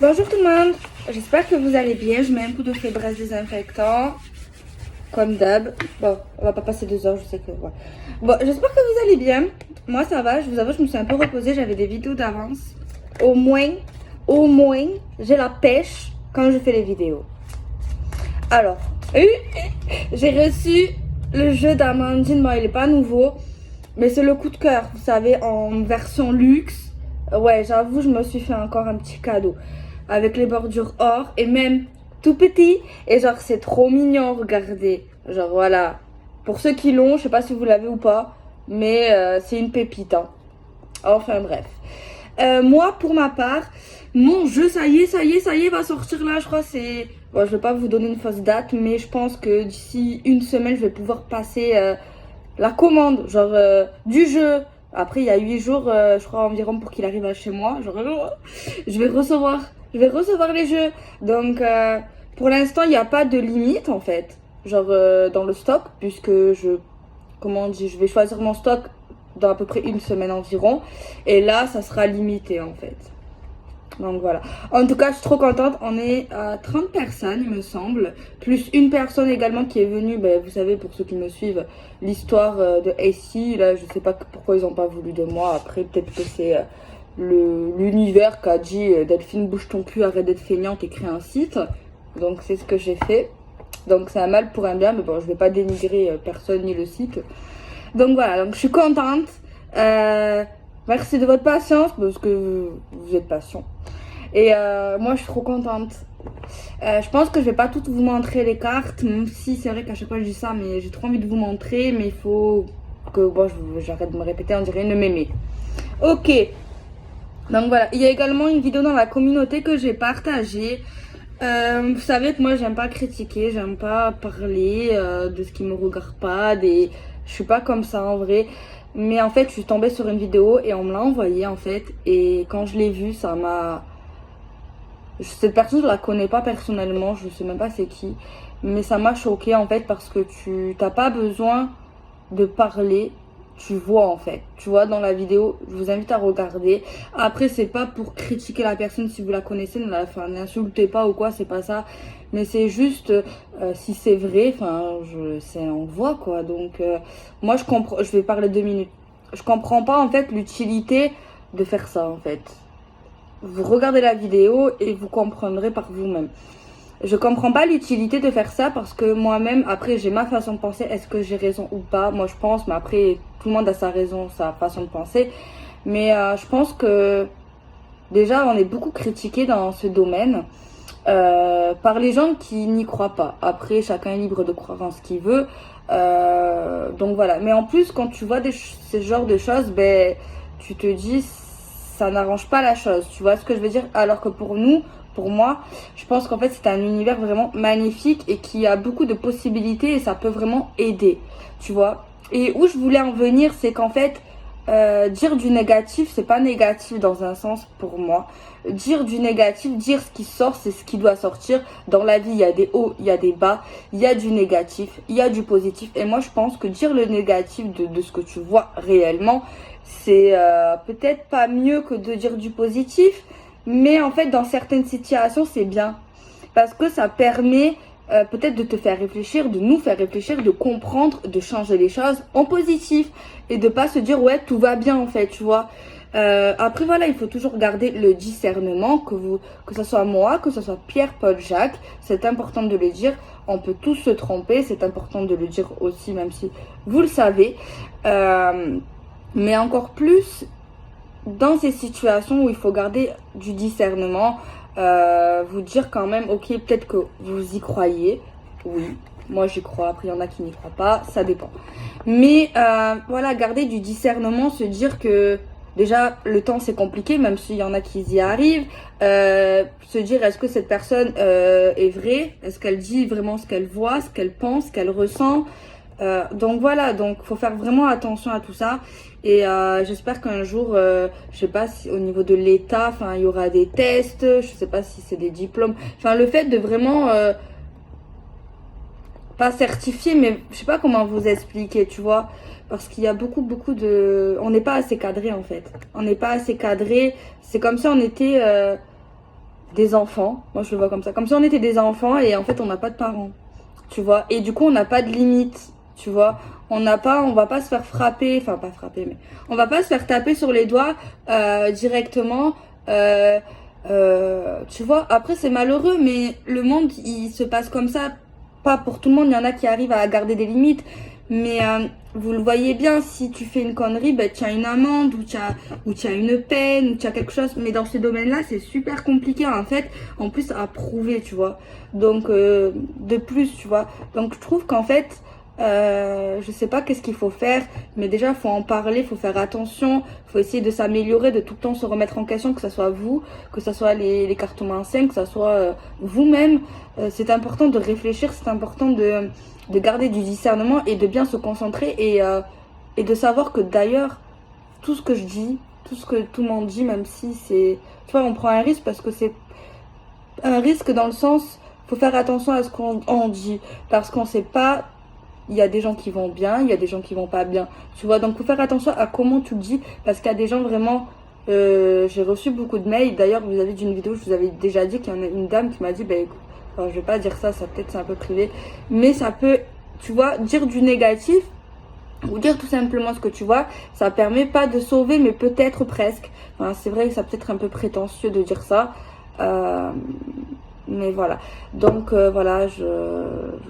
Bonjour tout le monde, j'espère que vous allez bien. Je mets un coup de fébreze désinfectant, comme d'hab. Bon, on va pas passer 2 heures, je sais que... Ouais. Bon, j'espère que vous allez bien. Moi ça va, je vous avoue, je me suis un peu reposée, j'avais des vidéos d'avance. Au moins, j'ai la pêche quand je fais les vidéos. Alors, j'ai reçu le jeu d'Amandine. Bon, il est pas nouveau, mais c'est le coup de cœur, vous savez, en version luxe. Ouais, j'avoue, je me suis fait encore un petit cadeau. Avec les bordures or et même tout petit. Et genre, c'est trop mignon, regardez. Genre, voilà. Pour ceux qui l'ont, je sais pas si vous l'avez ou pas, mais c'est une pépite, hein. Enfin, bref. Moi, pour ma part, mon jeu, ça y est, va sortir là. Je crois c'est... Bon, je vais pas vous donner une fausse date, mais je pense que d'ici une semaine, je vais pouvoir passer la commande, genre du jeu. Après, il y a 8 jours, je crois environ pour qu'il arrive à chez moi. Genre, je vais recevoir les jeux. Donc, pour l'instant, il n'y a pas de limite en fait. Genre dans le stock, puisque je vais choisir mon stock dans à peu près une semaine environ. Et là, ça sera limité en fait. Donc voilà. En tout cas, je suis trop contente. On est à 30 personnes, il me semble. Plus une personne également qui est venue. Ben, vous savez, pour ceux qui me suivent, l'histoire de AC. Là, je sais pas pourquoi ils n'ont pas voulu de moi. Après, peut-être que c'est l'univers qui a dit Delphine, bouge ton cul, arrête d'être feignante et crée un site. Donc, c'est ce que j'ai fait. Donc, c'est un mal pour un bien. Mais bon, je vais pas dénigrer personne ni le site. Donc, voilà. Donc, je suis contente. Merci de votre patience parce que vous êtes patient. Et moi, je suis trop contente. Je pense que je vais pas toutes vous montrer les cartes, même si c'est vrai qu'à chaque fois je dis ça, mais j'ai trop envie de vous montrer, mais il faut que bon, j'arrête de me répéter, on dirait une mémé. Ok. Donc voilà, il y a également une vidéo dans la communauté que j'ai partagée. Vous savez que moi, j'aime pas critiquer, j'aime pas parler de ce qui me regarde pas, je suis pas comme ça en vrai. Mais en fait, je suis tombée sur une vidéo et on me l'a envoyée en fait. Et quand je l'ai vue, ça m'a... Cette personne, je la connais pas personnellement, je sais même pas c'est qui. Mais ça m'a choquée en fait parce que tu t'as pas besoin de parler. Tu vois en fait. Tu vois dans la vidéo, je vous invite à regarder. Après, c'est pas pour critiquer la personne si vous la connaissez, n'insultez pas ou quoi, c'est pas ça. Mais c'est juste si c'est vrai, on voit quoi. Donc moi je comprends, je vais parler 2 minutes. Je comprends pas en fait l'utilité de faire ça en fait. Vous regardez la vidéo et vous comprendrez par vous-même. Je comprends pas l'utilité de faire ça parce que moi-même, après j'ai ma façon de penser, est-ce que j'ai raison ou pas? Moi je pense, mais après tout le monde a sa raison, sa façon de penser. Mais je pense que déjà on est beaucoup critiqué dans ce domaine par les gens qui n'y croient pas. Après chacun est libre de croire en ce qu'il veut. Donc voilà. Mais en plus quand tu vois ce genre de choses, ben tu te dis ça n'arrange pas la chose. Tu vois ce que je veux dire? Alors que pour moi, je pense qu'en fait c'est un univers vraiment magnifique et qui a beaucoup de possibilités et ça peut vraiment aider. Tu vois? Et où je voulais en venir, c'est qu'en fait dire du négatif, c'est pas négatif dans un sens pour moi. Dire du négatif, dire ce qui sort, c'est ce qui doit sortir. Dans la vie, il y a des hauts, il y a des bas, il y a du négatif, il y a du positif. Et moi, je pense que dire le négatif de ce que tu vois réellement, c'est peut-être pas mieux que de dire du positif. Mais en fait, dans certaines situations, c'est bien. Parce que ça permet peut-être de te faire réfléchir, de nous faire réfléchir, de comprendre, de changer les choses en positif et de pas se dire ouais tout va bien en fait, tu vois. Après voilà, il faut toujours garder le discernement, que ce soit moi, que ce soit Pierre, Paul, Jacques, c'est important de le dire. On peut tous se tromper, c'est important de le dire aussi, même si vous le savez. Mais encore plus dans ces situations où il faut garder du discernement. Vous dire quand même, ok, peut-être que vous y croyez, oui, moi j'y crois, après il y en a qui n'y croient pas, ça dépend. Mais voilà, garder du discernement, se dire que déjà le temps c'est compliqué, même s'il y en a qui y arrivent, se dire est-ce que cette personne est vraie, est-ce qu'elle dit vraiment ce qu'elle voit, ce qu'elle pense, ce qu'elle ressent. Donc voilà, donc faut faire vraiment attention à tout ça. Et j'espère qu'un jour, je sais pas si au niveau de l'État, il y aura des tests, je sais pas si c'est des diplômes. Enfin, le fait de vraiment pas certifier, mais je sais pas comment vous expliquer, tu vois, parce qu'il y a beaucoup de, on n'est pas assez cadré en fait. On n'est pas assez cadré. C'est comme si on était des enfants. Moi, je le vois comme ça. Comme si on était des enfants et en fait, on n'a pas de parents. Tu vois. Et du coup, on n'a pas de limite. Tu vois. On va pas se faire frapper. Enfin, pas frapper, mais on va pas se faire taper sur les doigts directement. Tu vois. Après, c'est malheureux, mais le monde, il se passe comme ça. Pas pour tout le monde. Il y en a qui arrivent à garder des limites. Mais vous le voyez bien, si tu fais une connerie, ben, tu as une amende ou tu as une peine ou tu as quelque chose. Mais dans ce domaine-là, c'est super compliqué en fait, en plus à prouver, tu vois. Donc, de plus, tu vois. Donc, je trouve qu'en fait, je sais pas qu'est-ce qu'il faut faire, mais déjà, faut en parler, faut faire attention, faut essayer de s'améliorer, de tout le temps se remettre en question, que ce soit vous, que ce soit les cartomanciens, que ce soit vous-même. C'est important de réfléchir, c'est important de garder du discernement et de bien se concentrer et de savoir que d'ailleurs, tout ce que je dis, tout ce que tout le monde dit, même si c'est... Tu vois, on prend un risque parce que c'est un risque dans le sens, faut faire attention à ce qu'on dit parce qu'on sait pas, il y a des gens qui vont bien, il y a des gens qui vont pas bien. Tu vois, donc faut faire attention à comment tu le dis parce qu'il y a des gens vraiment... j'ai reçu beaucoup de mails. D'ailleurs, vous avez vu une vidéo, je vous avais déjà dit qu'il y en a une dame qui m'a dit, ben écoute, enfin, je vais pas dire ça, peut-être c'est un peu privé, mais ça peut, tu vois, dire du négatif ou dire tout simplement ce que tu vois, ça permet pas de sauver, mais peut-être presque. Enfin, c'est vrai que ça peut être un peu prétentieux de dire ça, mais voilà. Donc voilà, je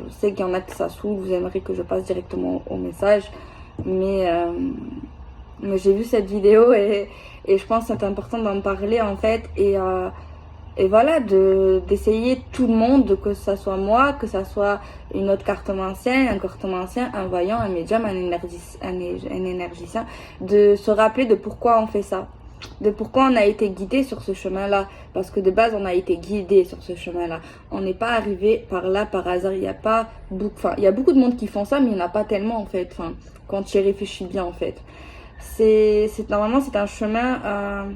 sais qu'il y en a qui ça saoule, vous aimeriez que je passe directement au message, mais j'ai vu cette vidéo et je pense que c'est important d'en parler en fait et voilà, d'essayer tout le monde, que ça soit moi, que ça soit une autre cartomancien, un voyant, un médium, un énergicien, de se rappeler de pourquoi on fait ça, de pourquoi on a été guidé sur ce chemin-là, parce que de base on a été guidé sur ce chemin-là. On n'est pas arrivé par là par hasard. Il y a pas beaucoup, enfin il y a beaucoup de monde qui font ça, mais il n'y en a pas tellement en fait. Enfin, quand tu y réfléchis bien en fait, normalement c'est un chemin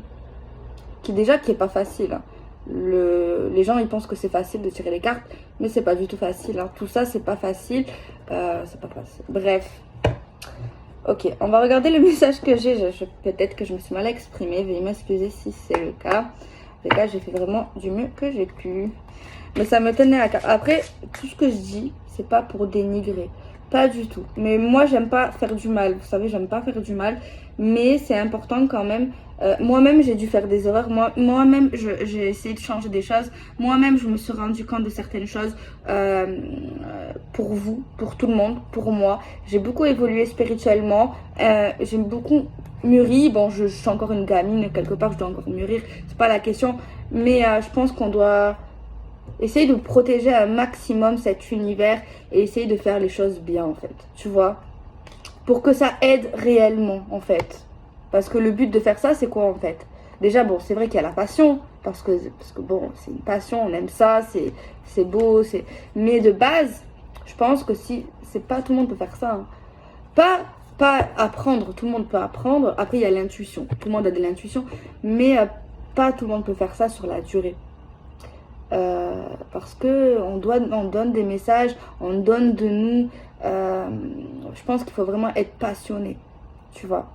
qui est pas facile. Hein. Les gens ils pensent que c'est facile de tirer les cartes, mais c'est pas du tout facile. Hein. Tout ça c'est pas facile, c'est pas facile. Bref, ok, on va regarder le message que j'ai. Peut-être que je me suis mal exprimée, veuillez m'excuser si c'est le cas. En tout cas, j'ai fait vraiment du mieux que j'ai pu, mais ça me tenait à cœur. Après, tout ce que je dis, c'est pas pour dénigrer, pas du tout. Mais moi, j'aime pas faire du mal. Vous savez, j'aime pas faire du mal, mais c'est important quand même. Moi-même, j'ai dû faire des erreurs. Moi-même, j'ai essayé de changer des choses. Moi-même, je me suis rendu compte de certaines choses pour vous, pour tout le monde, pour moi. J'ai beaucoup évolué spirituellement. J'ai beaucoup mûri. Bon, je suis encore une gamine. Quelque part, je dois encore mûrir. C'est pas la question. Mais je pense qu'on doit essayer de protéger un maximum cet univers et essayer de faire les choses bien, en fait. Tu vois? Pour que ça aide réellement, en fait. Parce que le but de faire ça, c'est quoi en fait? Déjà, bon, c'est vrai qu'il y a la passion, parce que bon, c'est une passion, on aime ça, c'est beau, mais de base, je pense que si, c'est pas tout le monde peut faire ça. Hein. Pas apprendre, tout le monde peut apprendre. Après, il y a l'intuition, tout le monde a de l'intuition, mais pas tout le monde peut faire ça sur la durée. Parce que on donne des messages, on donne de nous. Je pense qu'il faut vraiment être passionné, tu vois.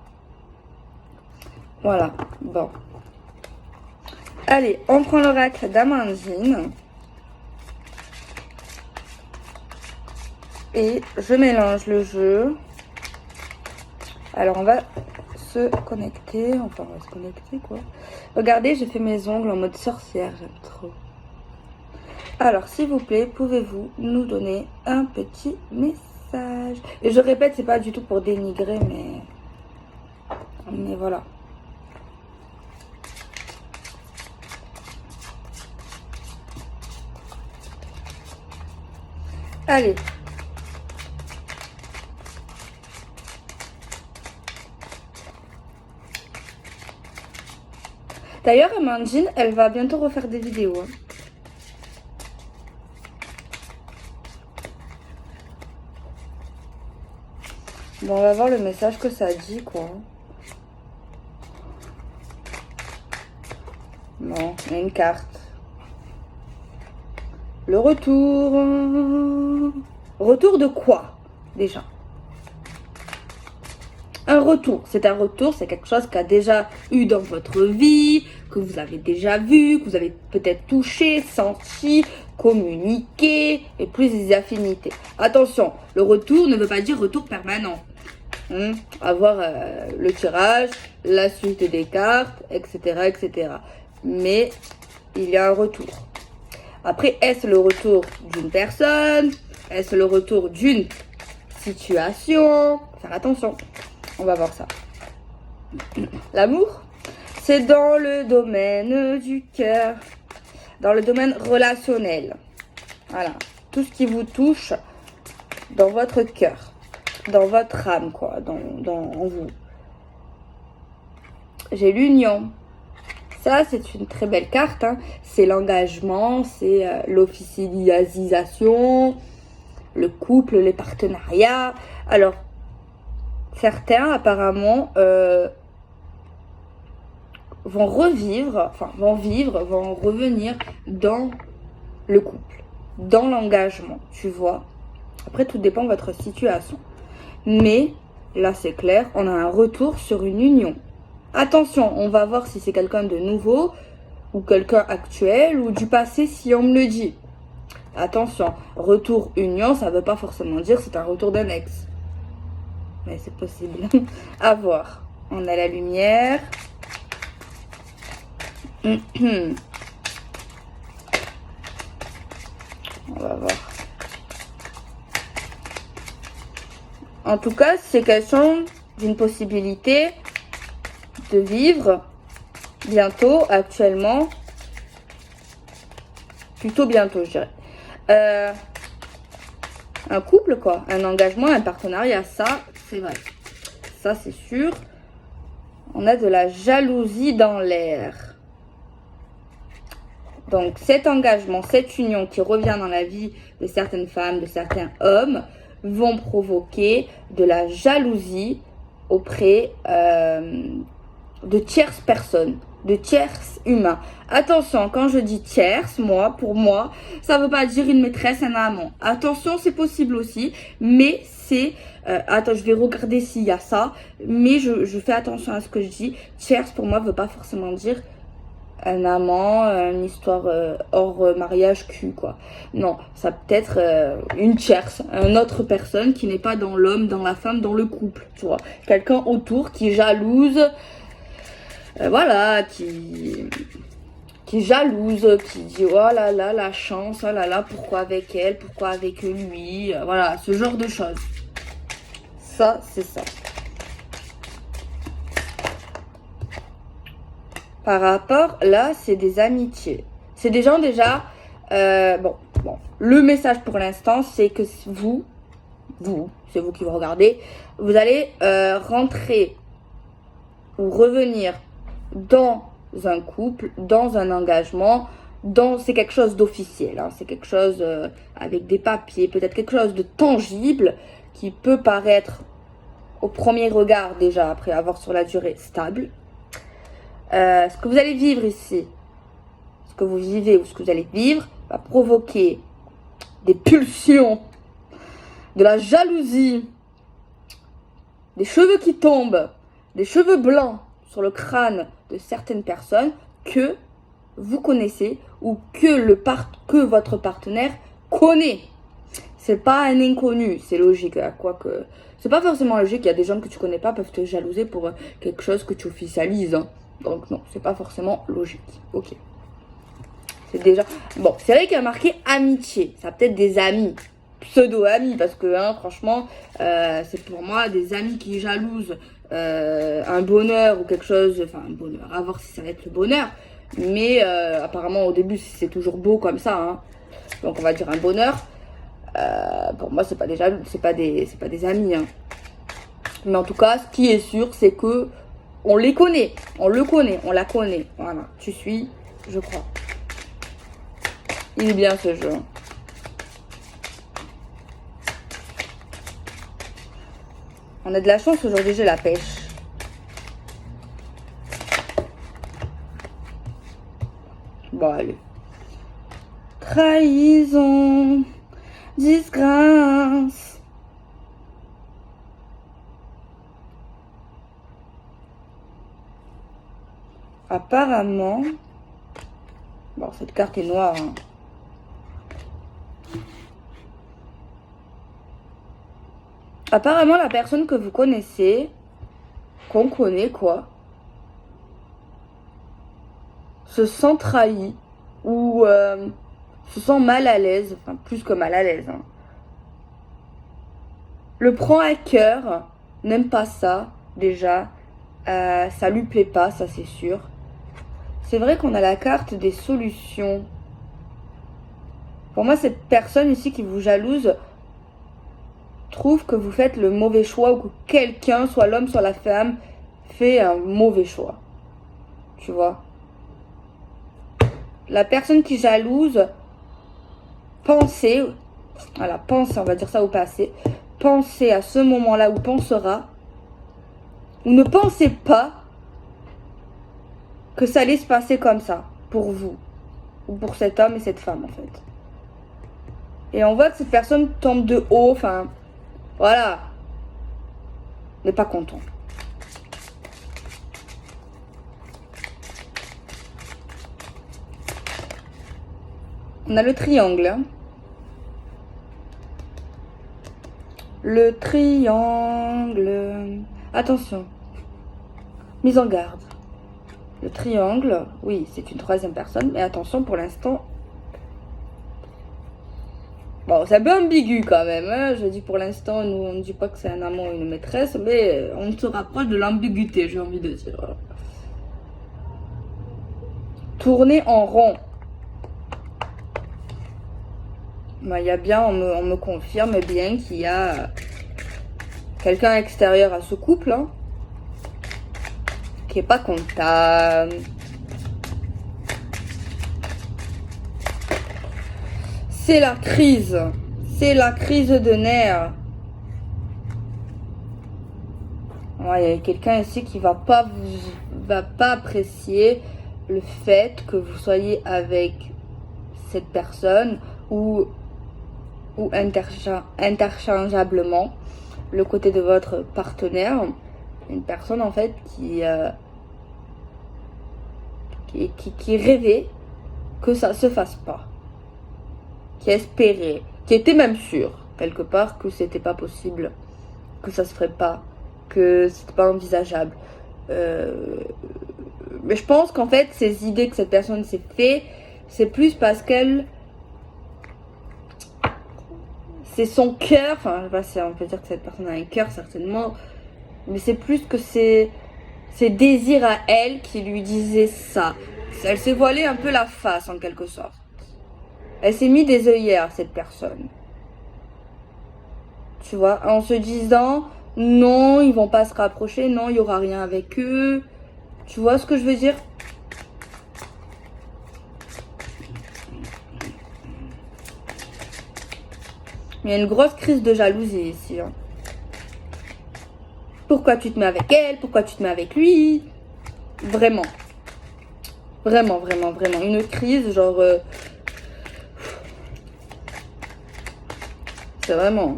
Voilà, bon. Allez, on prend l'oracle d'Amandine. Et je mélange le jeu. Alors, on va se connecter. Enfin, on va se connecter, quoi. Regardez, j'ai fait mes ongles en mode sorcière. J'aime trop. Alors, s'il vous plaît, pouvez-vous nous donner un petit message? Et je répète, c'est pas du tout pour dénigrer, mais voilà. Allez. D'ailleurs, Amandine, elle va bientôt refaire des vidéos. Hein. Bon, on va voir le message que ça dit, quoi. Bon, il y a une carte. Le retour. Retour de quoi, déjà? un retour. C'est un retour, c'est quelque chose qu'a déjà eu dans votre vie, que vous avez déjà vu, que vous avez peut-être touché, senti, communiqué, et plus des affinités. Attention, le retour ne veut pas dire retour permanent. Avoir le tirage, la suite des cartes, etc., etc. Mais il y a un retour. Après, est-ce le retour d'une personne? Est-ce le retour d'une situation? Faire attention. On va voir ça. L'amour, c'est dans le domaine du cœur, dans le domaine relationnel. Voilà. Tout ce qui vous touche dans votre cœur, dans votre âme, quoi, en vous. J'ai l'union. Ça, c'est une très belle carte. Hein. C'est l'engagement, c'est l'officialisation, le couple, les partenariats. Alors, certains, apparemment, vont revenir dans le couple, dans l'engagement, tu vois. Après, tout dépend de votre situation. Mais, là, c'est clair, on a un retour sur une union. Attention, on va voir si c'est quelqu'un de nouveau, ou quelqu'un actuel, ou du passé, si on me le dit. Attention, retour union, ça ne veut pas forcément dire c'est un retour d'un ex. Mais c'est possible. À voir. On a la lumière. On va voir. En tout cas, c'est question d'une possibilité de vivre bientôt, actuellement. Plutôt bientôt, je dirais. Un couple, quoi. Un engagement, un partenariat. Ça, c'est vrai. Ça, c'est sûr. On a de la jalousie dans l'air. Donc, cet engagement, cette union qui revient dans la vie de certaines femmes, de certains hommes, vont provoquer de la jalousie auprès de tierces personnes, de tierces humains. Attention, quand je dis tierce, pour moi, ça ne veut pas dire une maîtresse, un amant. Attention, c'est possible aussi, mais c'est... attends, je vais regarder s'il y a ça, mais je fais attention à ce que je dis. Tierce, pour moi, ne veut pas forcément dire un amant, une histoire hors mariage cul, quoi. Non, ça peut être une tierce, une autre personne qui n'est pas dans l'homme, dans la femme, dans le couple, tu vois. Quelqu'un autour qui jalouse, voilà, qui jalouse, qui dit oh là là, la chance, oh là là, pourquoi avec elle, pourquoi avec lui, voilà, ce genre de choses. Ça, c'est ça. Par rapport, là, c'est des amitiés. C'est des gens déjà... bon, le message pour l'instant, c'est que vous, c'est vous qui vous regardez, vous allez rentrer ou revenir dans un couple, dans un engagement, c'est quelque chose d'officiel. Hein, c'est quelque chose avec des papiers, peut-être quelque chose de tangible qui peut paraître au premier regard déjà, après avoir sur la durée, stable. Ce que vous allez vivre ici, ce que vous vivez ou ce que vous allez vivre va provoquer des pulsions, de la jalousie, des cheveux qui tombent, des cheveux blancs sur le crâne de certaines personnes que vous connaissez ou que votre partenaire connaît. C'est pas un inconnu, c'est logique, hein, quoique c'est pas forcément logique. Il y a des gens que tu connais pas peuvent te jalouser pour quelque chose que tu officialises. Hein. Donc non, c'est pas forcément logique. Ok. C'est déjà... Bon, c'est vrai qu'il y a marqué amitié. Ça peut être des amis. Pseudo-amis. Parce que, hein, franchement, c'est pour moi des amis qui jalousent un bonheur ou quelque chose... Enfin, un bonheur. À voir si ça va être le bonheur. Mais apparemment, au début, c'est toujours beau comme ça. Hein. Donc, on va dire un bonheur. Pour moi, c'est pas des amis. Hein. Mais en tout cas, ce qui est sûr, c'est que on les connaît, on le connaît, on la connaît. Voilà, tu suis, je crois. Il est bien ce jeu. On a de la chance aujourd'hui, j'ai la pêche. Bon, allez. Trahison, disgrâce. apparemment... Bon, cette carte est noire. Hein. Apparemment, la personne que vous connaissez, qu'on connaît, quoi, se sent trahi ou se sent mal à l'aise, enfin plus que mal à l'aise. Hein. Le prend à cœur, n'aime pas ça, déjà. Ça lui plaît pas, ça c'est sûr. C'est vrai qu'on a la carte des solutions. Pour moi, cette personne ici qui vous jalouse trouve que vous faites le mauvais choix ou que quelqu'un, soit l'homme, soit la femme, fait un mauvais choix. Tu vois? La personne qui jalouse, pensez, voilà, pense, on va dire ça au passé, pensez à ce moment-là ou pensera, ou ne pensez pas que ça allait se passer comme ça, pour vous, ou pour cet homme et cette femme, en fait. Et on voit que cette personne tombe de haut, enfin, voilà, n'est pas content. On a le triangle. Hein. Le triangle. Attention. Mise en garde. Le triangle, oui, c'est une troisième personne, mais attention pour l'instant. Bon, c'est un peu ambigu quand même. Hein. Je dis pour l'instant, nous on ne dit pas que c'est un amant ou une maîtresse, mais on se rapproche de l'ambiguïté, j'ai envie de dire. Tourner en rond. Il y a bien, on me confirme bien qu'il y a quelqu'un extérieur à ce couple, hein, qui est pas content. C'est la crise. C'est la crise de nerfs. Ouais, il y a quelqu'un ici qui va pas apprécier le fait que vous soyez avec cette personne ou interchangeablement le côté de votre partenaire. Une personne en fait qui rêvait que ça se fasse pas, qui espérait, qui était même sûr quelque part que c'était pas possible, que ça se ferait pas, que c'était pas envisageable. Mais je pense qu'en fait ces idées que cette personne s'est fait, c'est plus parce qu'elle, c'est son cœur, enfin je sais pas si on peut dire que cette personne a un cœur certainement, mais c'est plus que ses désirs à elle qui lui disaient ça. Elle s'est voilée un peu la face en quelque sorte. Elle s'est mis des œillères, cette personne. Tu vois, en se disant non, ils vont pas se rapprocher, non, il y aura rien avec eux. Tu vois ce que je veux dire? Il y a une grosse crise de jalousie ici. Hein. Pourquoi tu te mets avec elle? Pourquoi tu te mets avec lui? Vraiment. Vraiment, vraiment, vraiment. Une crise, genre... c'est vraiment...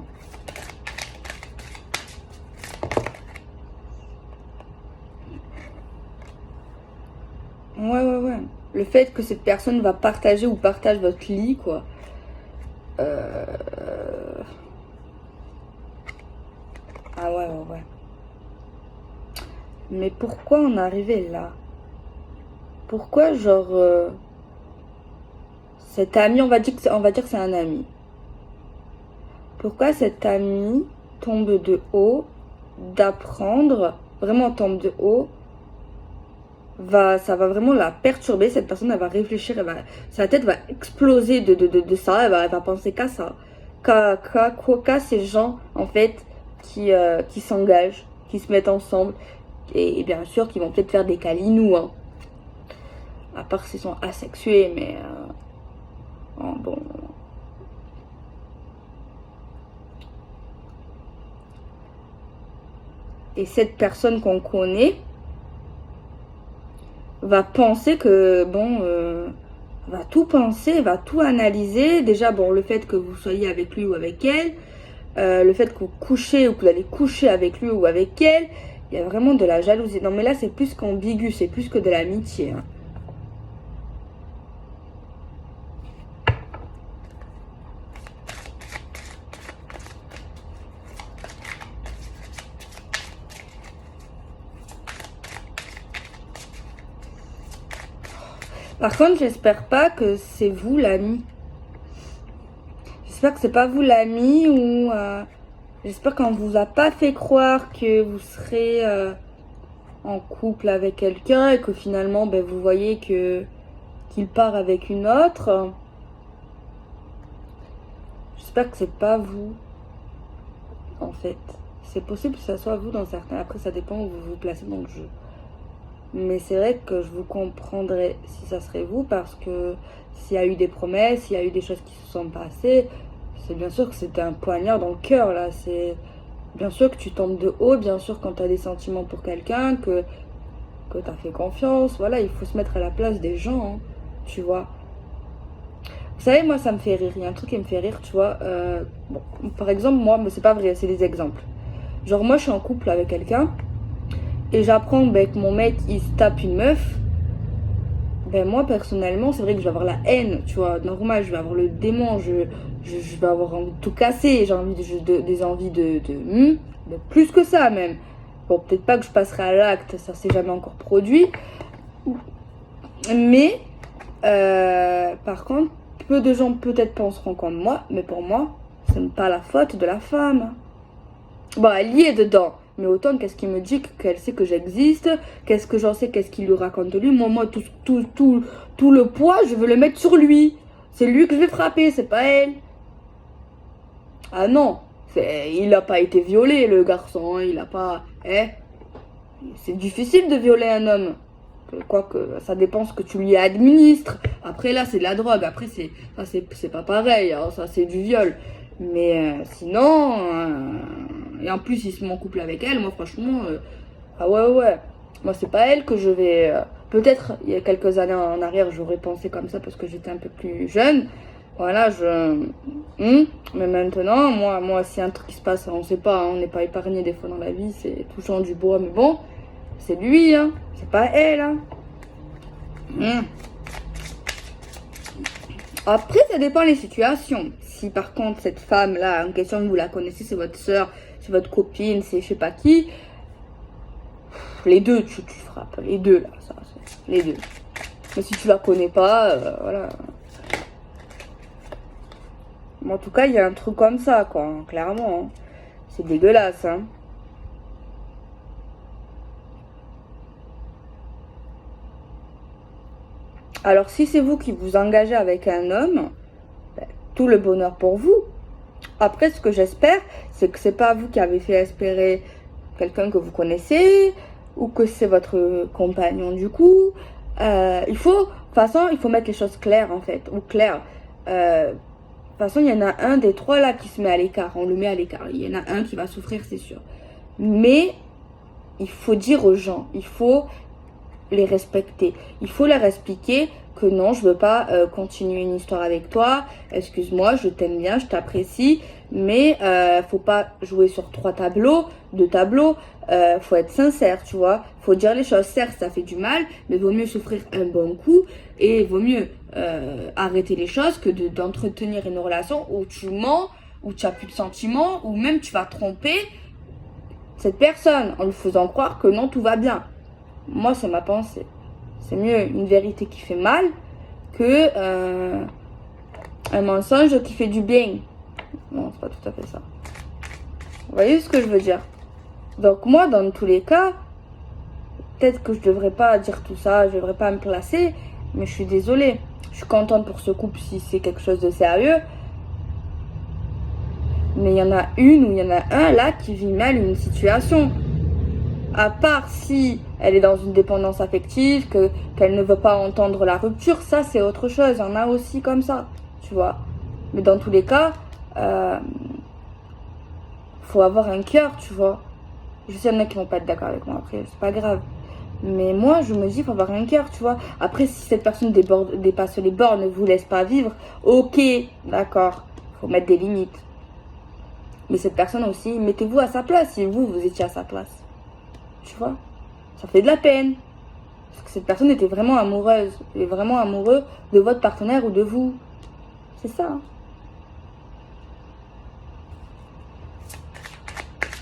Ouais. Le fait que cette personne va partager ou partage votre lit, quoi. Ah ouais. Mais pourquoi on est arrivé là? Pourquoi, genre... cet ami, on va dire que c'est un ami. Pourquoi cet ami tombe de haut, d'apprendre, vraiment tombe de haut, ça va vraiment la perturber, cette personne, elle va réfléchir, sa tête va exploser de ça, elle va penser qu'à ça. Qu'à ces gens, en fait, qui s'engagent, qui se mettent ensemble, et bien sûr, qui vont peut-être faire des câlinous, hein. À part s'ils sont asexués, mais... bon... Et cette personne qu'on connaît va penser que, bon, va tout penser, va tout analyser. Déjà, bon, le fait que vous soyez avec lui ou avec elle, le fait que vous couchez ou que vous allez coucher avec lui ou avec elle, Il y a vraiment de la jalousie. Non, mais là, c'est plus qu'ambigu, c'est plus que de l'amitié. Hein. Par contre, j'espère pas que c'est vous l'ami. J'espère que c'est pas vous l'ami ou... j'espère qu'on vous a pas fait croire que vous serez en couple avec quelqu'un et que finalement, ben, vous voyez que qu'il part avec une autre. J'espère que c'est pas vous, en fait. C'est possible que ça soit vous dans certains. Après, ça dépend où vous vous placez dans le jeu. Mais c'est vrai que je vous comprendrais si ça serait vous, parce que s'il y a eu des promesses, s'il y a eu des choses qui se sont passées, c'est bien sûr que c'est un poignard dans le cœur, là. C'est bien sûr que tu tombes de haut, bien sûr quand tu as des sentiments pour quelqu'un, que tu as fait confiance. Voilà, il faut se mettre à la place des gens, hein, tu vois. Vous savez, moi, ça me fait rire. Il y a un truc qui me fait rire, tu vois. Bon, par exemple, moi, mais c'est pas vrai, c'est des exemples. Genre, moi, je suis en couple avec quelqu'un et j'apprends ben, que mon mec, il se tape une meuf. Ben, moi, personnellement, c'est vrai que je vais avoir la haine, tu vois. Normal, je vais avoir le démon, je vais avoir envie de tout casser. J'ai envie des envies de plus que ça, même. Bon, peut-être pas que je passerai à l'acte, ça s'est jamais encore produit. Mais, par contre, peu de gens peut-être penseront comme moi, mais pour moi, ce n'est pas la faute de la femme. Bon, elle y est dedans, mais autant qu'est-ce qu'il me dit qu'elle sait que j'existe, qu'est-ce que j'en sais, qu'est-ce qu'il lui raconte de lui. Moi, tout le poids, je veux le mettre sur lui. C'est lui que je vais frapper, c'est pas elle. Ah non, il n'a pas été violé, le garçon, hein, il a pas... c'est difficile de violer un homme. Quoique, ça dépend ce que tu lui administres. Après, là, c'est de la drogue. Après, c'est pas pareil. Hein. Ça, c'est du viol. Mais sinon... et en plus, il se met en couple avec elle. Moi, franchement... ah ouais. Moi, c'est pas elle que je vais... peut-être, il y a quelques années en arrière, j'aurais pensé comme ça parce que j'étais un peu plus jeune. Voilà, mais maintenant, moi, si un truc qui se passe, on sait pas. Hein, on n'est pas épargné des fois dans la vie. C'est touchant du bois, mais bon... C'est lui, hein. C'est pas elle, hein. Après, ça dépend des situations. Si par contre, cette femme-là, en question, vous la connaissez, c'est votre soeur, c'est votre copine, c'est je sais pas qui. Les deux, tu frappes. Les deux, là. Les deux. Mais si tu la connais pas, voilà. Mais en tout cas, il y a un truc comme ça, quoi. Hein, clairement. Hein. C'est dégueulasse, hein. Alors, si c'est vous qui vous engagez avec un homme, ben, tout le bonheur pour vous. Après, ce que j'espère, c'est que c'est pas vous qui avez fait espérer quelqu'un que vous connaissez ou que c'est votre compagnon du coup. De toute façon, il faut mettre les choses claires en fait, ou claires. De toute façon, il y en a un des trois là qui se met à l'écart. On le met à l'écart. Il y en a un qui va souffrir, c'est sûr. Mais il faut dire aux gens, il faut les respecter. Il faut leur expliquer que non, je veux pas continuer une histoire avec toi. Excuse-moi, je t'aime bien, je t'apprécie, mais faut pas jouer sur deux tableaux. Faut être sincère, tu vois. Faut dire les choses. Certes, ça fait du mal, mais vaut mieux souffrir un bon coup et vaut mieux arrêter les choses que d'entretenir une relation où tu mens, où tu as plus de sentiments, où même tu vas tromper cette personne en lui faisant croire que non, tout va bien. Moi, c'est ma pensée. C'est mieux une vérité qui fait mal que un mensonge qui fait du bien. Non, c'est pas tout à fait ça. Vous voyez ce que je veux dire? Donc moi, dans tous les cas, peut-être que je devrais pas dire tout ça, je devrais pas me placer, mais je suis désolée. Je suis contente pour ce couple si c'est quelque chose de sérieux. Mais il y en a une ou il y en a un là qui vit mal une situation. À part si elle est dans une dépendance affective, qu'elle ne veut pas entendre la rupture, ça c'est autre chose. Il y en a aussi comme ça, tu vois. Mais dans tous les cas, faut avoir un cœur, tu vois. Je sais, il y en a qui vont pas être d'accord avec moi après, c'est pas grave. Mais moi, je me dis, faut avoir un cœur, tu vois. Après, si cette personne dépasse les bornes, ne vous laisse pas vivre, ok, d'accord, faut mettre des limites. Mais cette personne aussi, mettez-vous à sa place si vous étiez à sa place. Tu vois? Ça fait de la peine. Parce que cette personne était vraiment amoureuse. Elle est vraiment amoureux de votre partenaire ou de vous. C'est ça. Hein.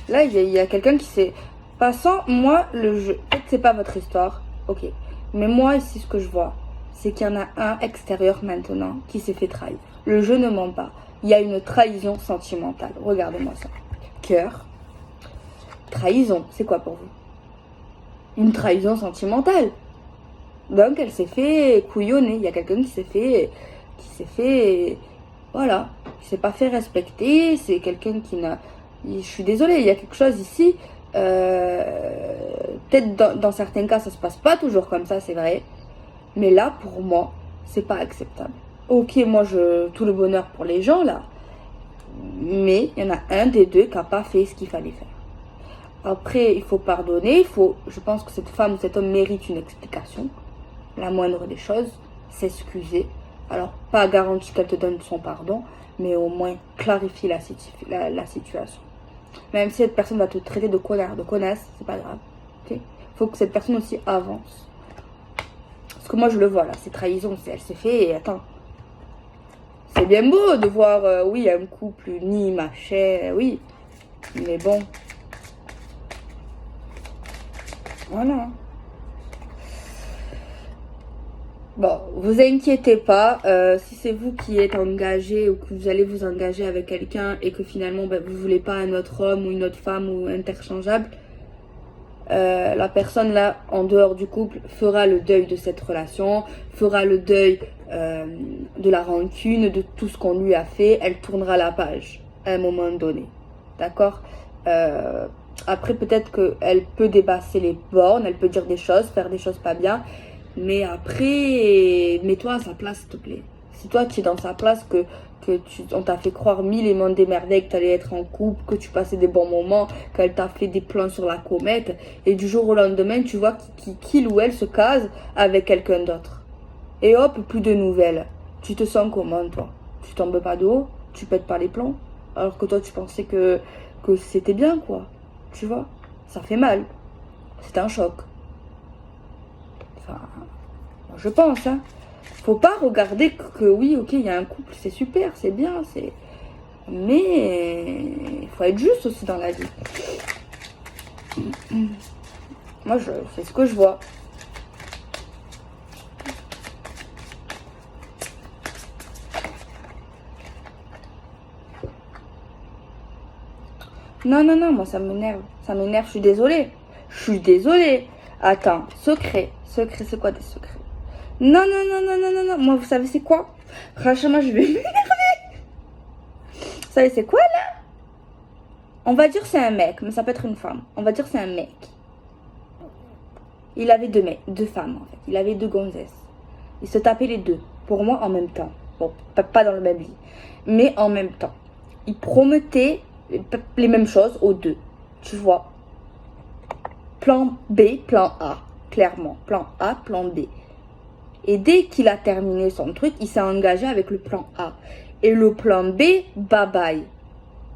Là, il y a quelqu'un qui s'est... Passant, moi, le jeu... Peut-être que c'est pas votre histoire. Ok. Mais moi, ici, ce que je vois, c'est qu'il y en a un extérieur maintenant qui s'est fait trahir. Le jeu ne ment pas. Il y a une trahison sentimentale. Regardez-moi ça. Cœur. Trahison, c'est quoi pour vous? Une trahison sentimentale. Donc elle s'est fait couillonner. Il y a quelqu'un qui s'est fait, voilà, qui s'est pas fait respecter. C'est quelqu'un qui n'a, je suis désolée, il y a quelque chose ici. Peut-être dans certains cas ça se passe pas toujours comme ça, c'est vrai. Mais là pour moi c'est pas acceptable. Ok, moi tout le bonheur pour les gens là, mais il y en a un des deux qui a pas fait ce qu'il fallait faire. Après il faut pardonner, je pense que cette femme ou cet homme mérite une explication. La moindre des choses, s'excuser. Alors, pas garanti qu'elle te donne son pardon, mais au moins clarifier la situation. Même si cette personne va te traiter de connard, de connasse, c'est pas grave. Okay? Faut que cette personne aussi avance. Parce que moi, je le vois là, c'est trahison, elle s'est fait, et attends. C'est bien beau de voir, oui, un couple uni, machin, oui. Mais bon. Voilà. Bon, vous inquiétez pas, si c'est vous qui êtes engagé ou que vous allez vous engager avec quelqu'un et que finalement vous voulez pas un autre homme ou une autre femme ou interchangeable, la personne là en dehors du couple fera le deuil de cette relation, fera le deuil de la rancune, de tout ce qu'on lui a fait, elle tournera la page à un moment donné, d'accord? Après peut-être qu'elle peut dépasser les bornes, elle peut dire des choses, faire des choses pas bien. Mais après, mets-toi à sa place, s'il te plaît. Si toi, tu es dans sa place, on t'a fait croire mille et monde des merveilles, que tu allais être en couple, que tu passais des bons moments, qu'elle t'a fait des plans sur la comète, et du jour au lendemain, tu vois qu'il ou elle se case avec quelqu'un d'autre. Et hop, plus de nouvelles. Tu te sens comment, toi? Tu tombes pas de haut? Tu pètes pas les plombs? Alors que toi, tu pensais que c'était bien, quoi. Tu vois? Ça fait mal. C'est un choc. Enfin, je pense, hein. Faut pas regarder que oui, ok, il y a un couple, c'est super, c'est bien, c'est... Mais il faut être juste aussi dans la vie. Moi, c'est ce que je vois. Non, non, non, moi, ça m'énerve. Ça m'énerve, je suis désolée. Je suis désolée. Attends, secret. Secret, c'est quoi des secrets? Non, non, non, non, non, non, non. Moi, vous savez, c'est quoi? Franchement, je vais m'énerver. Vous savez, c'est quoi, là? On va dire c'est un mec, mais ça peut être une femme. On va dire c'est un mec. Il avait deux femmes, en fait. Il avait deux gonzesses. Il se tapait les deux. Pour moi, en même temps. Bon, pas dans le même lit. Mais en même temps. Il promettait les mêmes choses aux deux. Tu vois. Plan B, plan A. Clairement. Plan A, plan B. Et dès qu'il a terminé son truc, il s'est engagé avec le plan A. Et le plan B, bye bye.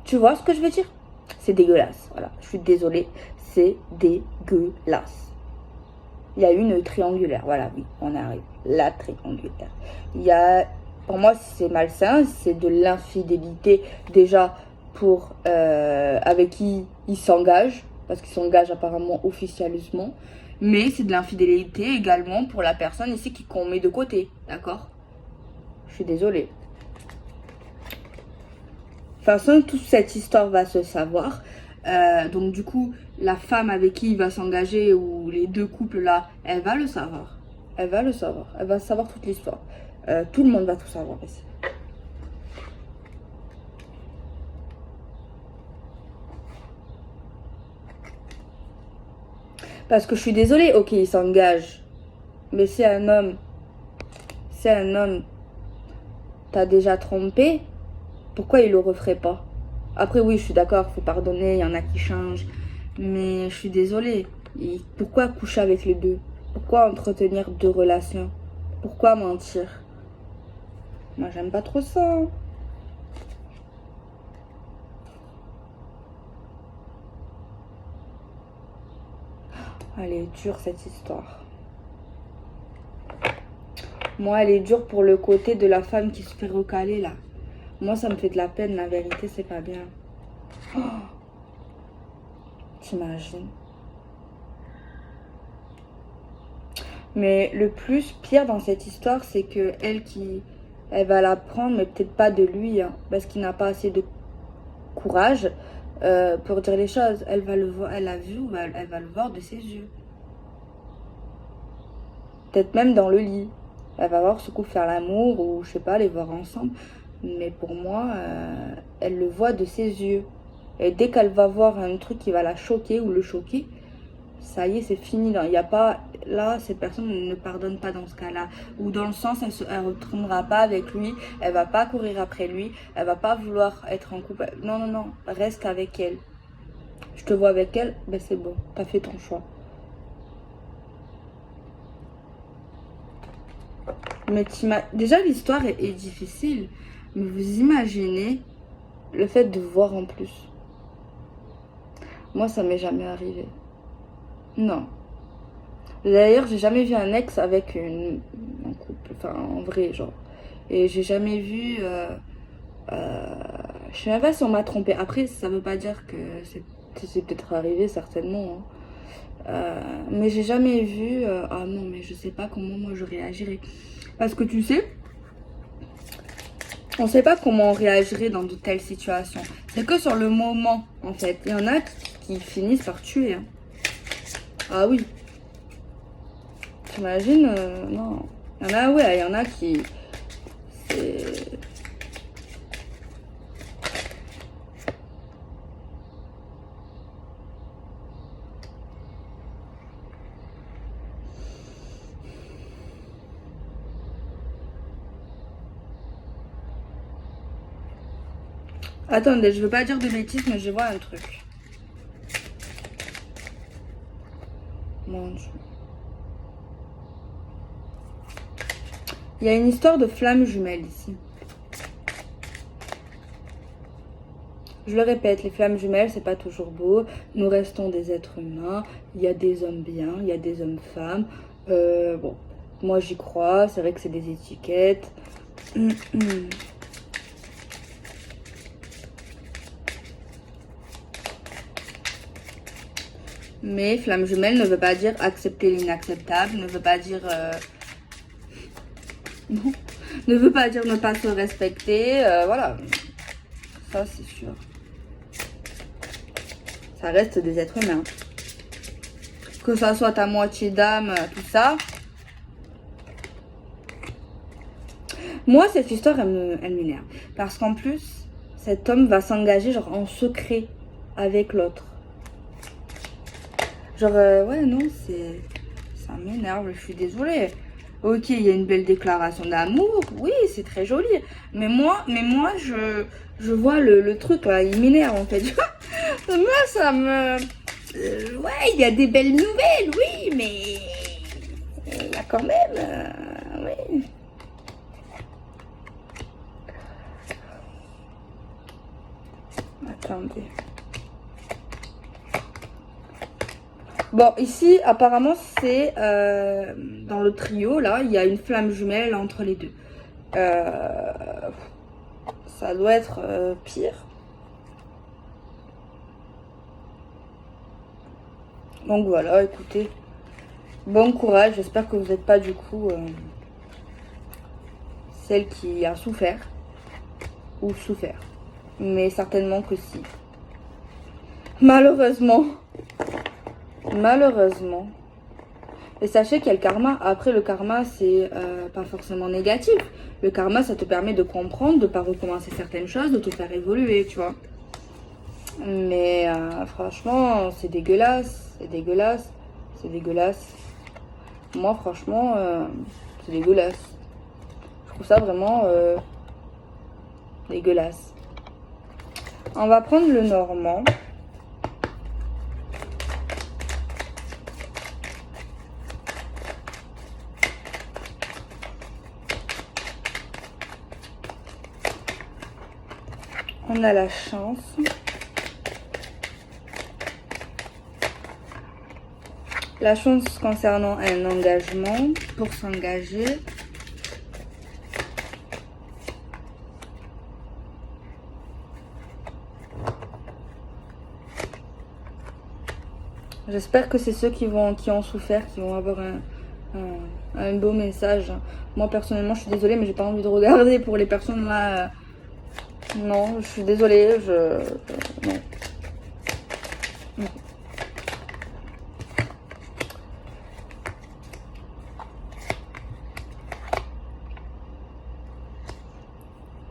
Tu vois ce que je veux dire? C'est dégueulasse. Voilà, je suis désolée. C'est dégueulasse. Il y a une triangulaire. Voilà, oui, on arrive. La triangulaire. Il y a, pour moi, c'est malsain. C'est de l'infidélité déjà pour avec qui il s'engage. Parce qu'il s'engage apparemment officieusement. Mais c'est de l'infidélité également pour la personne ici qu'on met de côté. D'accord? Je suis désolée. De toute façon, toute cette histoire va se savoir. Donc du coup, la femme avec qui il va s'engager ou les deux couples là, elle va le savoir. Elle va le savoir. Elle va savoir toute l'histoire. Tout le monde va tout savoir ici. Parce que je suis désolée, ok, il s'engage. Mais c'est un homme. C'est un homme. T'as déjà trompé. Pourquoi il le referait pas? Après oui, je suis d'accord, faut pardonner, il y en a qui changent. Mais je suis désolée. Pourquoi coucher avec les deux? Pourquoi entretenir deux relations? Pourquoi mentir? Moi, j'aime pas trop ça. Elle est dure cette histoire. Moi, elle est dure pour le côté de la femme qui se fait recaler là. Moi, ça me fait de la peine, la vérité, c'est pas bien. Oh, t'imagines? Mais le plus pire dans cette histoire, c'est que elle va la prendre, mais peut-être pas de lui, hein, parce qu'il n'a pas assez de courage pour dire les choses. Elle va le voir, elle a vu, elle va le voir de ses yeux. Peut-être même dans le lit. Elle va voir ce coup faire l'amour ou je sais pas, les voir ensemble. Mais pour moi, elle le voit de ses yeux. Et dès qu'elle va voir un truc qui va la choquer ou le choquer, ça y est, c'est fini. Il y a pas, là, cette personne ne pardonne pas dans ce cas-là. Ou dans le sens, elle ne retournera pas avec lui, elle va pas courir après lui, elle va pas vouloir être en couple. Non, non, non, reste avec elle. Je te vois avec elle, ben c'est bon, t'as fait ton choix. Mais déjà, l'histoire est difficile. Mais vous imaginez le fait de voir en plus. Moi, ça m'est jamais arrivé. Non. D'ailleurs, j'ai jamais vu un ex avec un couple, enfin en vrai, genre. Et j'ai jamais vu. Je sais même pas si on m'a trompé. Après, ça veut pas dire que c'est peut-être arrivé, certainement, hein. Mais j'ai jamais vu. Ah non, mais je sais pas comment moi je réagirais. Parce que tu sais, on sait pas comment on réagirait dans de telles situations. C'est que sur le moment, en fait. Il y en a qui finissent par tuer, hein. Ah oui. T'imagines, non. Il y en a, ouais, il y en a qui. C'est. Attendez, je veux pas dire de bêtises, mais je vois un truc. Mon Dieu. Il y a une histoire de flamme jumelle ici. Je le répète, les flammes jumelles, c'est pas toujours beau. Nous restons des êtres humains. Il y a des hommes bien, il y a des hommes femmes. Bon, moi j'y crois. C'est vrai que c'est des étiquettes. Mais flamme jumelle ne veut pas dire accepter l'inacceptable, ne veut pas dire non, ne veut pas dire ne pas se respecter, voilà, ça c'est sûr. Ça reste des êtres humains. Que ça soit ta moitié d'âme, tout ça. Moi, cette histoire, elle m'énerve. Parce qu'en plus, cet homme va s'engager genre en secret avec l'autre. Genre, ouais, non, ça m'énerve, je suis désolée. Ok, il y a une belle déclaration d'amour, oui, c'est très joli. Mais moi je vois le truc là, il m'énerve en fait. Moi, ça me... ouais, il y a des belles nouvelles, oui, mais... il y a quand même... oui. Attendez. Bon, ici, apparemment, c'est dans le trio, là, il y a une flamme jumelle entre les deux. Ça doit être pire. Donc voilà, écoutez. Bon courage, j'espère que vous n'êtes pas du coup celle qui a souffert. Ou souffert. Mais certainement que si. Malheureusement. Malheureusement. Et sachez qu'il y a le karma. Après, le karma, c'est pas forcément négatif. Le karma, ça te permet de comprendre, de pas recommencer certaines choses, de te faire évoluer, tu vois. Mais franchement, c'est dégueulasse. C'est dégueulasse. C'est dégueulasse. Moi, franchement, c'est dégueulasse. Je trouve ça vraiment dégueulasse. On va prendre le normand. On a la chance. La chance concernant un engagement, pour s'engager. J'espère que c'est ceux qui ont souffert, qui vont avoir un beau message. Moi personnellement, je suis désolée, mais j'ai pas envie de regarder pour les personnes là. Non, je suis désolée, non. Non.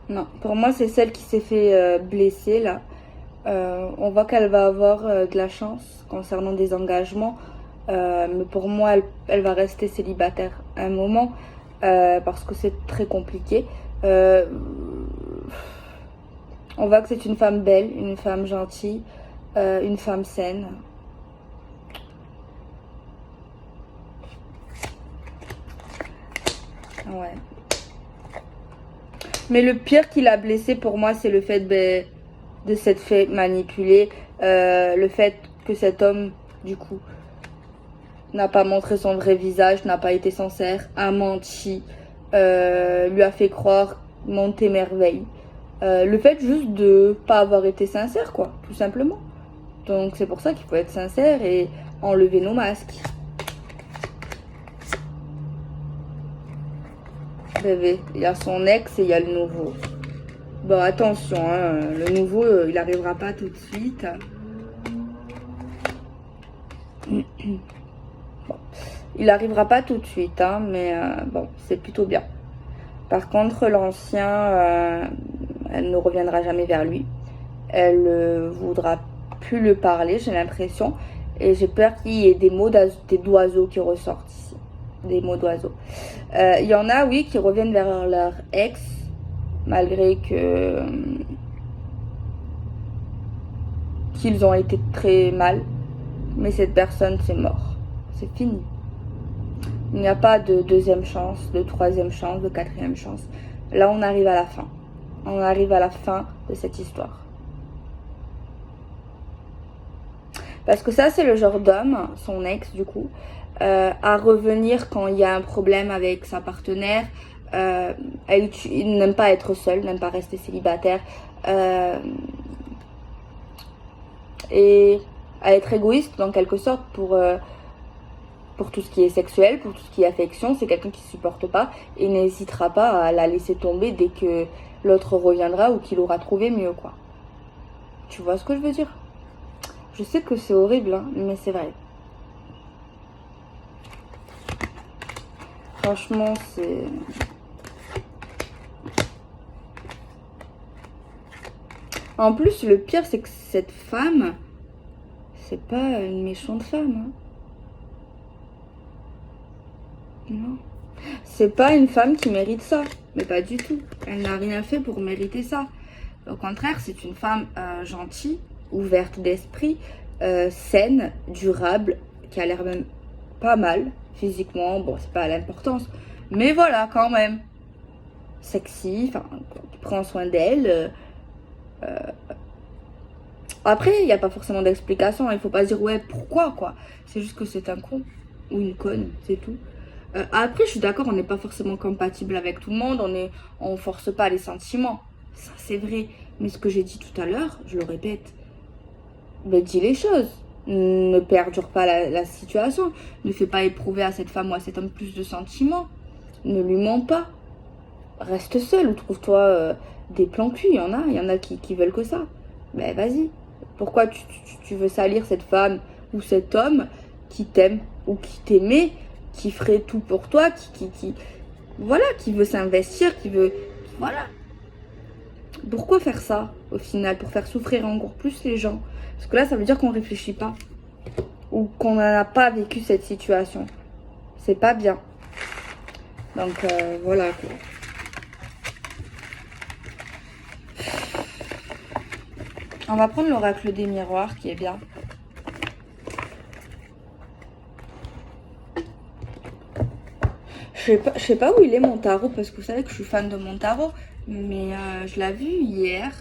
Non, pour moi, c'est celle qui s'est fait blesser là. On voit qu'elle va avoir de la chance concernant des engagements. Mais pour moi, elle va rester célibataire un moment parce que c'est très compliqué. On voit que c'est une femme belle, une femme gentille, une femme saine. Ouais. Mais le pire qui l'a blessée pour moi, c'est le fait de s'être fait manipuler. Le fait que cet homme, du coup, n'a pas montré son vrai visage, n'a pas été sincère, a menti, lui a fait croire monte et merveille. Le fait juste de pas avoir été sincère, quoi, tout simplement. Donc c'est pour ça qu'il faut être sincère et enlever nos masques. Bébé, il y a son ex et il y a le nouveau. Bon, attention, hein, le nouveau, il arrivera pas tout de suite. Bon, il arrivera pas tout de suite, hein, mais bon, c'est plutôt bien. Par contre, l'ancien, elle ne reviendra jamais vers lui. Elle ne voudra plus le parler, j'ai l'impression. Et j'ai peur qu'il y ait des mots d'oiseaux qui ressortent ici. Des mots d'oiseaux. Il y en a, oui, qui reviennent vers leur ex, malgré que qu'ils ont été très mal. Mais cette personne, c'est mort. C'est fini. Il n'y a pas de deuxième chance, de troisième chance, de quatrième chance. Là, on arrive à la fin. On arrive à la fin de cette histoire. Parce que ça, c'est le genre d'homme, son ex du coup, à revenir quand il y a un problème avec sa partenaire. Il n'aime pas être seul, n'aime pas rester célibataire. Et à être égoïste dans quelque sorte pour tout ce qui est sexuel, pour tout ce qui est affection. C'est quelqu'un qui ne supporte pas et n'hésitera pas à la laisser tomber dès que l'autre reviendra ou qu'il aura trouvé mieux, quoi. Tu vois ce que je veux dire? Je sais que c'est horrible, hein, mais c'est vrai. Franchement, c'est... En plus, le pire, c'est que cette femme, c'est pas une méchante femme, hein. Non. C'est pas une femme qui mérite ça, mais pas du tout. Elle n'a rien fait pour mériter ça. Au contraire, c'est une femme gentille, ouverte d'esprit, saine, durable, qui a l'air même pas mal physiquement. Bon, c'est pas l'importance, mais voilà, quand même. Sexy, enfin, qui prend soin d'elle. Après, il n'y a pas forcément d'explication. Il faut pas se dire, ouais, pourquoi, quoi. C'est juste que c'est un con ou une conne, c'est tout. Après, je suis d'accord, on n'est pas forcément compatible avec tout le monde. On force pas les sentiments. Ça, c'est vrai. Mais ce que j'ai dit tout à l'heure, je le répète. Mais dis les choses. Ne perdure pas la situation. Ne fais pas éprouver à cette femme ou à cet homme plus de sentiments. Ne lui mens pas. Reste seul ou trouve-toi des plans cul. Il y en a qui veulent que ça. Ben vas-y. Pourquoi tu veux salir cette femme ou cet homme qui t'aime ou qui t'aimait, qui ferait tout pour toi, voilà, qui veut s'investir, qui veut... Voilà. Pourquoi faire ça, au final? Pour faire souffrir encore plus les gens? Parce que là, ça veut dire qu'on réfléchit pas. Ou qu'on n'a pas vécu cette situation. C'est pas bien. Donc, voilà, quoi. On va prendre l'oracle des miroirs, qui est bien. Je sais pas où il est mon tarot, parce que vous savez que je suis fan de mon tarot. Mais je l'ai vu hier.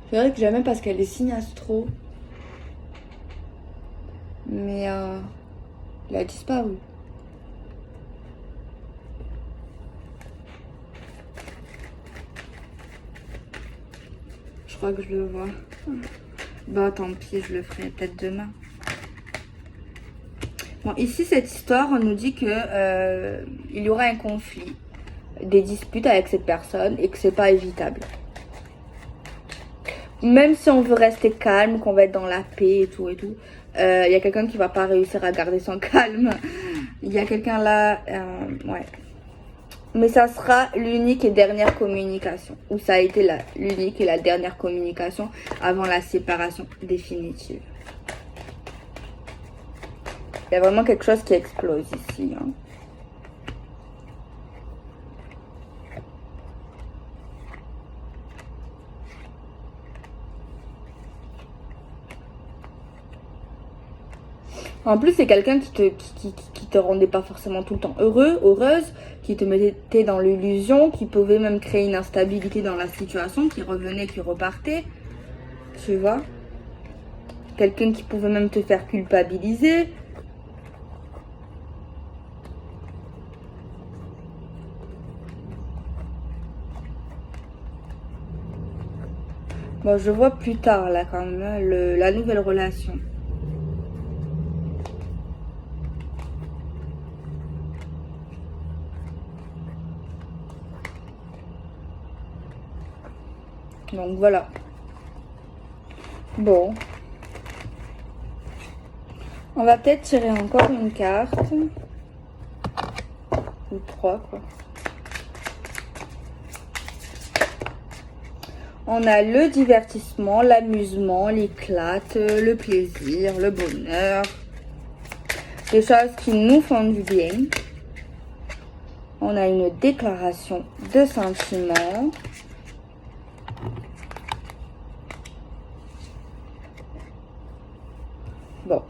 C'est vrai que j'aime même parce qu'elle est signe astro. Mais Il a disparu. Je crois que je le vois. Bah tant pis, je le ferai peut-être demain. Bon, ici, cette histoire, on nous dit que il y aura un conflit, des disputes avec cette personne et que c'est pas évitable. Même si on veut rester calme, qu'on va être dans la paix et tout, il y a quelqu'un qui va pas réussir à garder son calme. Il y a quelqu'un là, ouais. Mais ça sera l'unique et dernière communication. Ou ça a été l'unique et la dernière communication avant la séparation définitive. Il y a vraiment quelque chose qui explose ici. Hein. En plus, c'est quelqu'un qui te rendait pas forcément tout le temps heureux, heureuse, qui te mettait dans l'illusion, qui pouvait même créer une instabilité dans la situation, qui revenait, qui repartait. Tu vois? Quelqu'un qui pouvait même te faire culpabiliser. Bon, je vois plus tard, là, quand même, hein, la nouvelle relation. Donc, voilà. Bon. On va peut-être tirer encore une carte. Ou 3, quoi. On a le divertissement, l'amusement, l'éclat, le plaisir, le bonheur. Des choses qui nous font du bien. On a une déclaration de sentiments. Bon.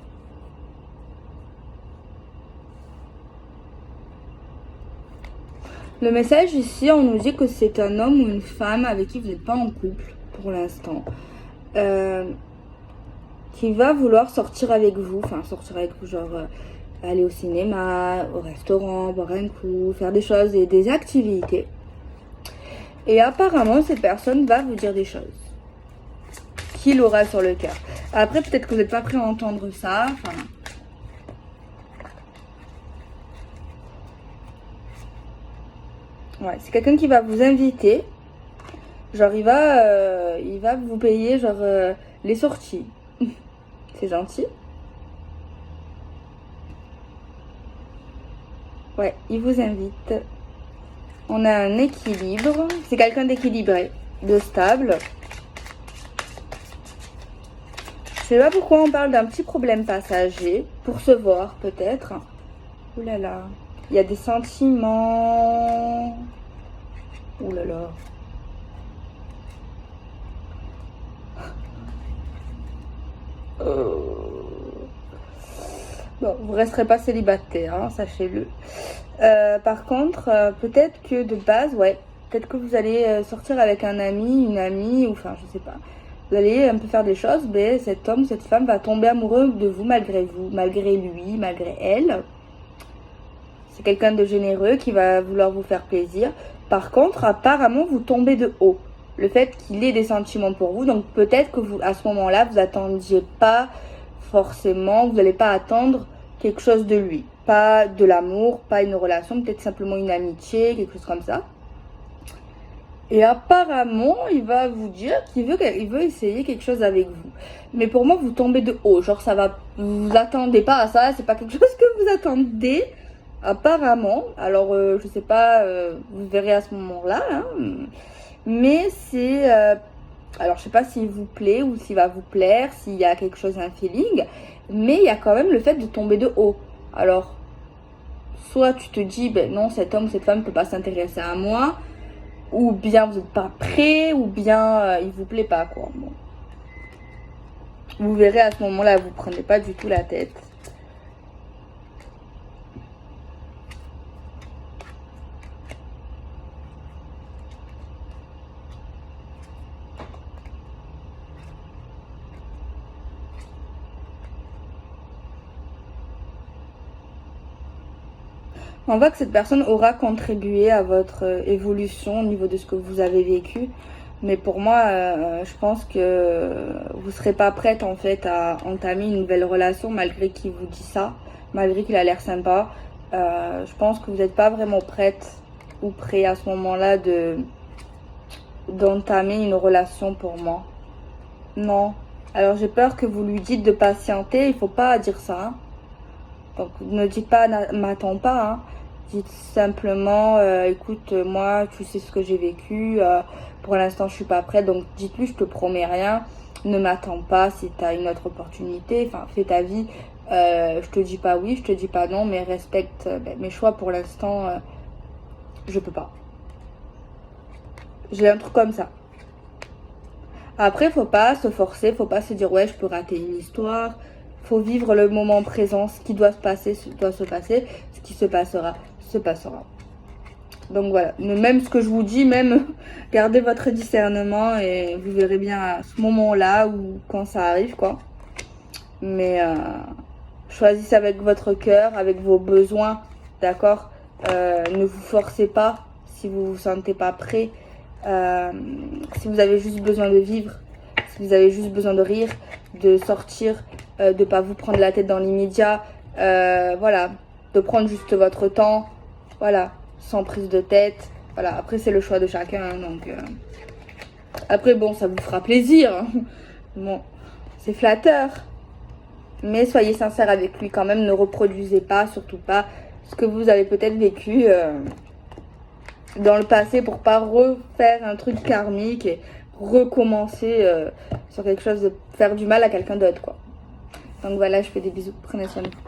Le message ici, on nous dit que c'est un homme ou une femme avec qui vous n'êtes pas en couple pour l'instant. Qui va vouloir sortir avec vous. Enfin, sortir avec vous, genre aller au cinéma, au restaurant, boire un coup, faire des choses et des activités. Et apparemment, cette personne va vous dire des choses qu'il aura sur le cœur. Après, peut-être que vous n'êtes pas prêt à entendre ça. Enfin... Ouais, c'est quelqu'un qui va vous inviter. Genre, il va vous payer, genre, les sorties. C'est gentil. Ouais, il vous invite. On a un équilibre. C'est quelqu'un d'équilibré, de stable. Je sais pas pourquoi on parle d'un petit problème passager. Pour se voir, peut-être. Ouh là là. Il y a des sentiments. Ouh là là. Bon, vous resterez pas célibataire, hein, sachez-le. Par contre, peut-être que de base, ouais, peut-être que vous allez sortir avec un ami, une amie, ou enfin, je sais pas. Vous allez un peu faire des choses, mais cet homme, cette femme va tomber amoureux de vous, malgré lui, malgré elle. C'est quelqu'un de généreux qui va vouloir vous faire plaisir. Par contre, apparemment, vous tombez de haut. Le fait qu'il ait des sentiments pour vous, donc peut-être que vous, à ce moment-là, vous attendiez pas forcément, vous n'allez pas attendre quelque chose de lui. Pas de l'amour, pas une relation, peut-être simplement une amitié, quelque chose comme ça. Et apparemment, il va vous dire qu'il veut essayer quelque chose avec vous. Mais pour moi, vous tombez de haut. Genre, ça va, vous attendez pas à ça, c'est pas quelque chose que vous attendez. Apparemment, alors je sais pas, vous verrez à ce moment-là. Hein. Mais c'est, alors je sais pas s'il vous plaît ou s'il va vous plaire, s'il y a quelque chose, un feeling. Mais il y a quand même le fait de tomber de haut. Alors, soit tu te dis, ben non, cet homme, cette femme ne peut pas s'intéresser à moi. Ou bien vous n'êtes pas prêt, ou bien il vous plaît pas, quoi. Bon. Vous verrez à ce moment-là, vous prenez pas du tout la tête. On voit que cette personne aura contribué à votre évolution au niveau de ce que vous avez vécu. Mais pour moi, je pense que vous serez pas prête en fait à entamer une nouvelle relation malgré qu'il vous dit ça, malgré qu'il a l'air sympa. Je pense que vous n'êtes pas vraiment prête ou prêt à ce moment-là d'entamer une relation pour moi. Non. Alors j'ai peur que vous lui dites de patienter, il faut pas dire ça. Hein. Donc ne dites pas m'attends pas. Hein. Dites simplement écoute moi tu sais ce que j'ai vécu. Pour l'instant je suis pas prête, donc dites-lui je te promets rien. Ne m'attends pas si tu as une autre opportunité. Enfin fais ta vie. Je te dis pas oui, je te dis pas non, mais respecte mes choix. Pour l'instant je peux pas. J'ai un truc comme ça. Après, faut pas se forcer, faut pas se dire ouais, je peux rater une histoire. Faut vivre le moment présent, ce qui doit se passer, doit se passer, ce qui se passera, se passera. Donc voilà, même ce que je vous dis, même gardez votre discernement et vous verrez bien à ce moment-là ou quand ça arrive quoi. Mais choisissez avec votre cœur, avec vos besoins, d'accord. Ne vous forcez pas si vous vous sentez pas prêt. Si vous avez juste besoin de vivre, si vous avez juste besoin de rire, de sortir, de pas vous prendre la tête dans l'immédiat, voilà, de prendre juste votre temps, voilà, sans prise de tête. Voilà, après c'est le choix de chacun, hein, donc après bon, ça vous fera plaisir. Hein. Bon, c'est flatteur, mais soyez sincère avec lui quand même. Ne reproduisez pas, surtout pas, ce que vous avez peut-être vécu. Dans le passé pour pas refaire un truc karmique et recommencer sur quelque chose de faire du mal à quelqu'un d'autre quoi. Donc voilà, je fais des bisous, prenez soin de vous.